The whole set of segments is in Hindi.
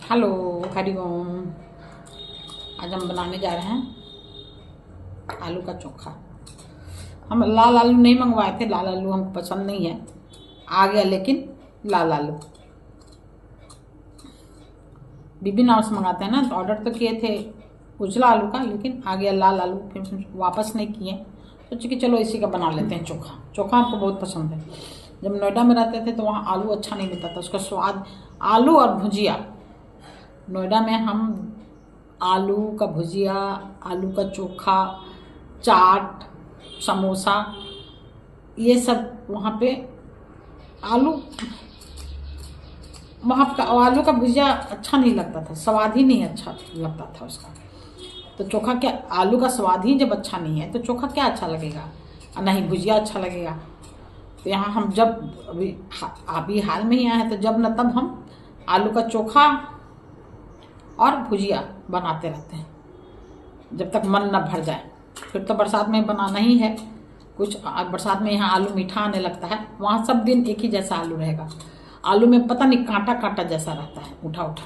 हेलो, हरिओम। आज हम बनाने जा रहे हैं आलू का चोखा। हम लाल आलू नहीं मंगवाए थे, लाल आलू हमको पसंद नहीं है। आ गया लेकिन लाल आलू। बीबी नाव से मंगाते हैं ना, तो ऑर्डर तो किए थे उजला आलू का, लेकिन आ गया लाल आलू। फिर वापस नहीं किए, सोचे कि चलो इसी का बना लेते हैं चोखा। चोखा हमको बहुत पसंद है। जब नोएडा में रहते थे तो वहाँ आलू अच्छा नहीं मिलता था, उसका स्वाद। आलू और भुजिया, नोएडा में हम आलू का भुजिया, आलू का चोखा, चाट, समोसा, ये सब वहाँ पे आलू वहाँ का आलू का भुजिया अच्छा नहीं लगता था, स्वाद ही नहीं अच्छा लगता था उसका। तो चोखा क्या, आलू का स्वाद ही जब अच्छा नहीं है तो चोखा क्या अच्छा लगेगा, और नहीं भुजिया अच्छा लगेगा। तो यहाँ हम जब अभी हाल में ही आए हैं, तो जब न तब हम आलू का चोखा और भुजिया बनाते रहते हैं जब तक मन न भर जाए। फिर तो बरसात में बनाना ही है कुछ। बरसात में यहाँ आलू मीठा आने लगता है, वहाँ सब दिन एक ही जैसा आलू रहेगा। आलू में पता नहीं कांटा कांटा जैसा रहता है, उठा उठा।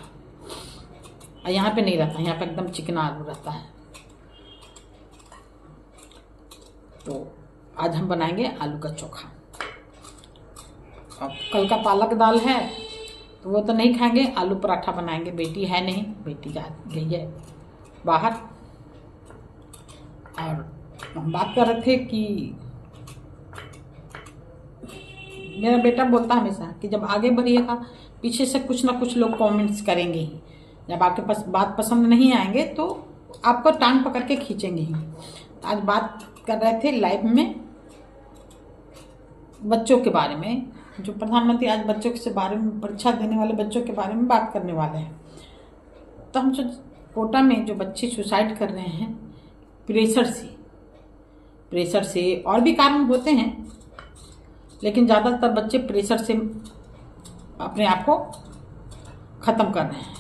और यहाँ पे नहीं रहता, यहाँ पे एकदम चिकना आलू रहता है। तो आज हम बनाएंगे आलू का चोखा। अब कल का पालक दाल है तो वो तो नहीं खाएंगे, आलू पराठा बनाएंगे। बेटी है नहीं, बेटी जा गई है बाहर। और हम बात कर रहे थे कि मेरा बेटा बोलता हमेशा कि जब आगे बढ़िएगा पीछे से कुछ ना कुछ लोग कमेंट्स करेंगे ही। जब आपके पास बात पसंद नहीं आएंगे तो आपको टांग पकड़ के खींचेंगे ही। आज बात कर रहे थे लाइव में बच्चों के बारे में, जो प्रधानमंत्री आज बच्चों के बारे में, परीक्षा देने वाले बच्चों के बारे में बात करने वाले हैं। तो हम जो कोटा में जो बच्चे सुसाइड कर रहे हैं प्रेशर से और भी कारण होते हैं, लेकिन ज़्यादातर बच्चे प्रेशर से अपने आप को ख़त्म कर रहे हैं।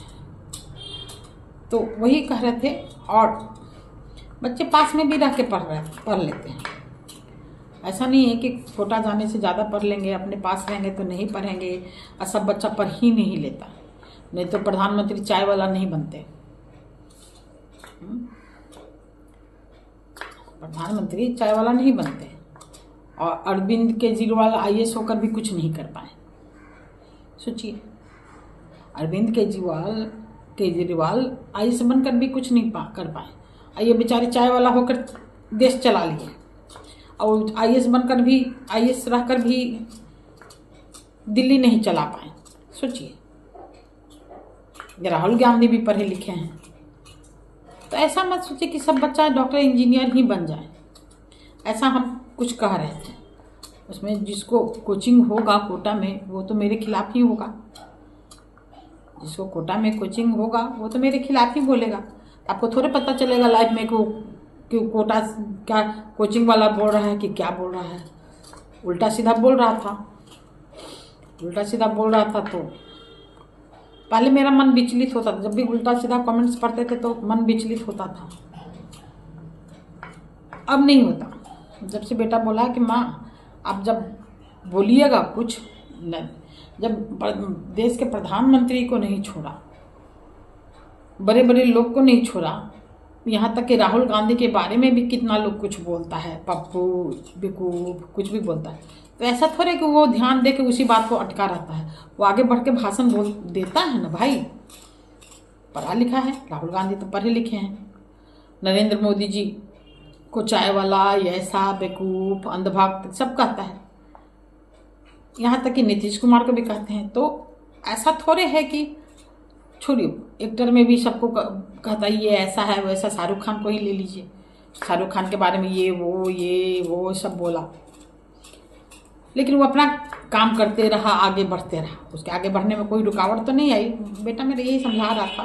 तो वही कह रहे थे। और बच्चे पास में भी रह के पढ़ लेते हैं। ऐसा नहीं है कि कोटा जाने से ज़्यादा पढ़ लेंगे, अपने पास रहेंगे तो नहीं पढ़ेंगे, और सब बच्चा पढ़ ही नहीं लेता। नहीं तो प्रधानमंत्री चाय वाला नहीं बनते। प्रधानमंत्री चाय वाला नहीं बनते। और अरविंद केजरीवाल आईएएस होकर भी कुछ नहीं कर पाए। सोचिए, अरविंद केजरीवाल आईएएस बनकर भी कुछ नहीं कर पाए, और ये बेचारे चाय वाला होकर देश चला लिए। और आईएएस बनकर भी, आईएएस रहकर भी दिल्ली नहीं चला पाए। सोचिए, राहुल गांधी भी पढ़े लिखे हैं। तो ऐसा मत सोचिए कि सब बच्चा डॉक्टर इंजीनियर ही बन जाए। ऐसा हम कुछ कह रहे थे। उसमें जिसको कोचिंग होगा कोटा में, वो तो मेरे खिलाफ ही होगा। जिसको कोटा में कोचिंग होगा वो तो मेरे खिलाफ ही बोलेगा। आपको थोड़े पता चलेगा लाइफ में कि कोटा क्या कोचिंग वाला बोल रहा है कि क्या बोल रहा है। उल्टा सीधा बोल रहा था। तो पहले मेरा मन विचलित होता था, जब भी उल्टा सीधा कमेंट्स पढ़ते थे तो मन विचलित होता था। अब नहीं होता। जब से बेटा बोला कि माँ आप जब बोलिएगा कुछ, जब देश के प्रधानमंत्री को नहीं छोड़ा, बड़े बड़े लोग को नहीं छोड़ा, यहाँ तक कि राहुल गांधी के बारे में भी कितना लोग कुछ बोलता है, पप्पू बेवकूफ कुछ भी बोलता है। तो ऐसा थोड़े कि वो ध्यान दे के उसी बात को अटका रहता है। वो आगे बढ़ के भाषण बोल देता है ना भाई। पढ़ा लिखा है, राहुल गांधी तो पढ़े लिखे हैं। नरेंद्र मोदी जी को चाय वाला, ऐसा बेवकूफ, अंधभक्त सब कहता है। यहाँ तक कि नीतीश कुमार को भी कहते हैं। तो ऐसा थोड़े है कि छोड़िए, एक्टर में भी सबको कहता है ये ऐसा है वैसा। शाहरुख खान को ही ले लीजिए, शाहरुख खान के बारे में ये वो सब बोला, लेकिन वो अपना काम करते रहा, आगे बढ़ते रहा। उसके आगे बढ़ने में कोई रुकावट तो नहीं आई। बेटा मेरा यही समझा रहा था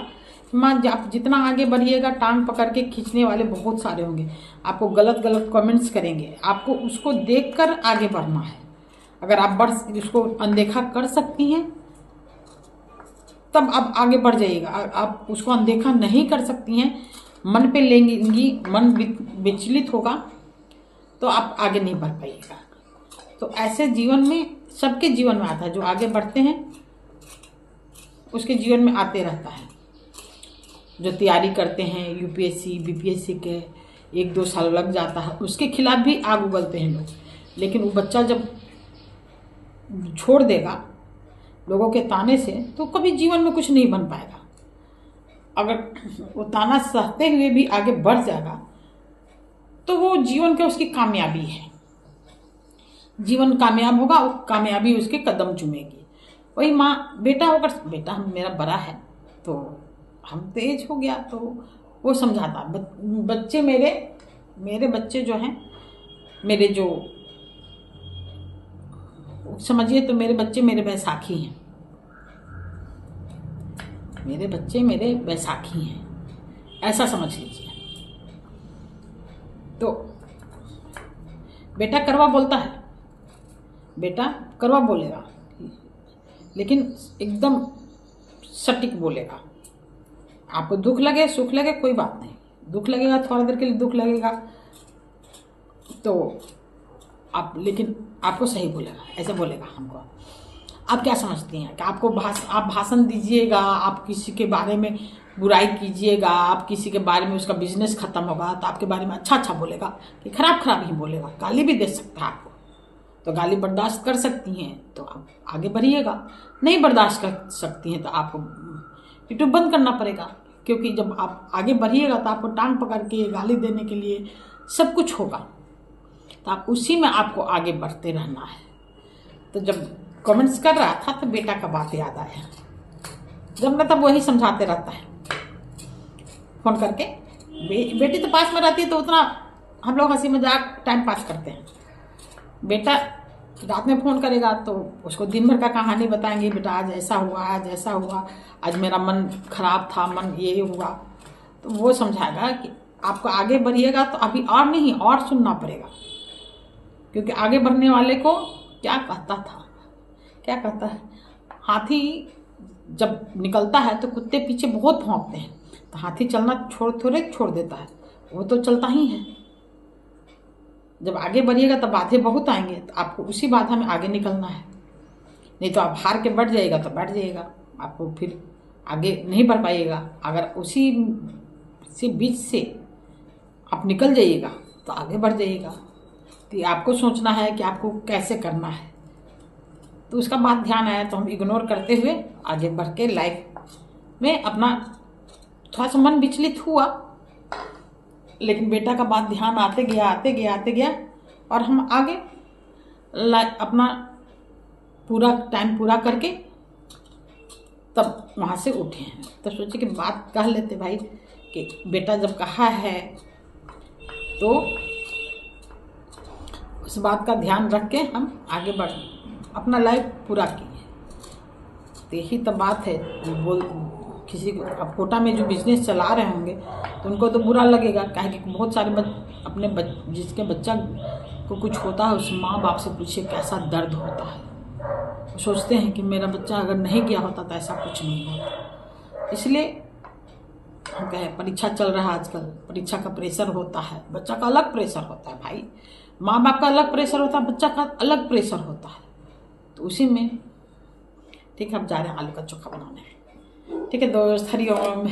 कि माँ आप जितना आगे बढ़िएगा टांग पकड़ के खींचने वाले बहुत सारे होंगे। आपको गलत कमेंट्स करेंगे, आपको उसको देखकर आगे बढ़ना है। अगर आप उसको अनदेखा कर सकती हैं तब आप आगे बढ़ जाइएगा। आप उसको अनदेखा नहीं कर सकती हैं, मन पे लेंगी, मन विचलित होगा तो आप आगे नहीं बढ़ पाइएगा। तो ऐसे जीवन में, सबके जीवन में आता है। जो आगे बढ़ते हैं उसके जीवन में आते रहता है। जो तैयारी करते हैं यूपीएससी बीपीएससी के 1-2 साल लग जाता है, उसके खिलाफ भी आग उगलते हैं लोग। लेकिन वो बच्चा जब छोड़ देगा लोगों के ताने से तो कभी जीवन में कुछ नहीं बन पाएगा। अगर वो ताना सहते हुए भी आगे बढ़ जाएगा तो वो जीवन के उसकी कामयाबी है। जीवन कामयाब होगा, वो कामयाबी उसके कदम चूमेगी। वही माँ बेटा होकर, बेटा मेरा बड़ा है तो हम तेज हो गया तो वो समझाता। बच्चे मेरे बच्चे जो हैं, मेरे जो समझिए तो मेरे बच्चे मेरे बैसाखी हैं। मेरे बच्चे मेरे बैसाखी हैं, ऐसा समझ लीजिए। तो बेटा कड़वा बोलता है, बेटा कड़वा बोलेगा लेकिन एकदम सटीक बोलेगा। आपको दुख लगे सुख लगे कोई बात नहीं, दुख लगेगा थोड़ा देर के लिए दुख लगेगा तो आप, लेकिन आपको सही बोलेगा, ऐसे बोलेगा हमको। आप क्या समझती हैं कि आप भाषण दीजिएगा, आप किसी के बारे में बुराई कीजिएगा, आप किसी के बारे में उसका बिजनेस खत्म होगा तो आपके बारे में अच्छा बोलेगा कि खराब ही बोलेगा। गाली भी दे सकता है आपको, तो गाली बर्दाश्त कर सकती हैं तो आप आगे बढ़िएगा। नहीं बर्दाश्त कर सकती हैं तो आपको यूट्यूब बंद करना पड़ेगा, क्योंकि जब आप आगे बढ़िएगा तो आपको टांग पकड़ के गाली देने के लिए सब कुछ होगा। तो आप उसी में आपको आगे बढ़ते रहना है। तो जब कमेंट्स कर रहा था तो बेटा का बात याद आया। जब मैं तब वही समझाते रहता है फोन करके। बेटी तो पास में रहती है तो उतना हम लोग हंसी मजाक टाइम पास करते हैं। बेटा रात में फ़ोन करेगा तो उसको दिन भर का कहानी बताएंगे, बेटा आज ऐसा हुआ, आज ऐसा हुआ, आज मेरा मन खराब था, मन ये हुआ। तो वो समझाएगा कि आपको आगे बढ़िएगा तो अभी और नहीं और सुनना पड़ेगा, क्योंकि आगे बढ़ने वाले को क्या कहता है, हाथी जब निकलता है तो कुत्ते पीछे बहुत भौंकते हैं, तो हाथी चलना छोड़ देता है, वो तो चलता ही है। जब आगे बढ़िएगा तब बाधे बहुत आएंगे, तो आपको उसी बाधा में आगे निकलना है। नहीं तो आप हार के बैठ जाइएगा तो बैठ जाइएगा, आपको फिर आगे नहीं बढ़ पाइएगा। अगर उसी से बीच से आप निकल जाइएगा तो आगे बढ़ जाइएगा। तो आपको सोचना है कि आपको कैसे करना है, तो उसका बात ध्यान आया तो हम इग्नोर करते हुए आगे बढ़ के लाइफ में अपना थोड़ा सा मन विचलित हुआ, लेकिन बेटा का बात ध्यान आते गया और हम आगे अपना टाइम पूरा करके तब वहाँ से उठे हैं। तो सोचे कि बात कह लेते भाई कि बेटा जब कहा है तो उस बात का ध्यान रख के हम आगे बढ़ अपना लाइफ पूरा किए। तो यही तो बात है। किसी को अब कोटा में जो बिजनेस चला रहे होंगे तो उनको तो बुरा लगेगा, काहे कि बहुत सारे जिसके बच्चा को कुछ होता है उस माँ बाप से पूछिए कैसा दर्द होता है। वो सोचते हैं कि मेरा बच्चा अगर नहीं गया होता तो ऐसा कुछ नहीं होता। इसलिए हम कहें परीक्षा चल रहा है आजकल, परीक्षा का प्रेशर होता है, बच्चा का अलग प्रेशर होता है भाई, माँ बाप का अलग प्रेशर होता है, बच्चा का अलग प्रेशर होता है। तो उसी में ठीक है, हम जा रहे हैं आलू का चोखा बनाने। ठीक है दोस्त, हरिओम।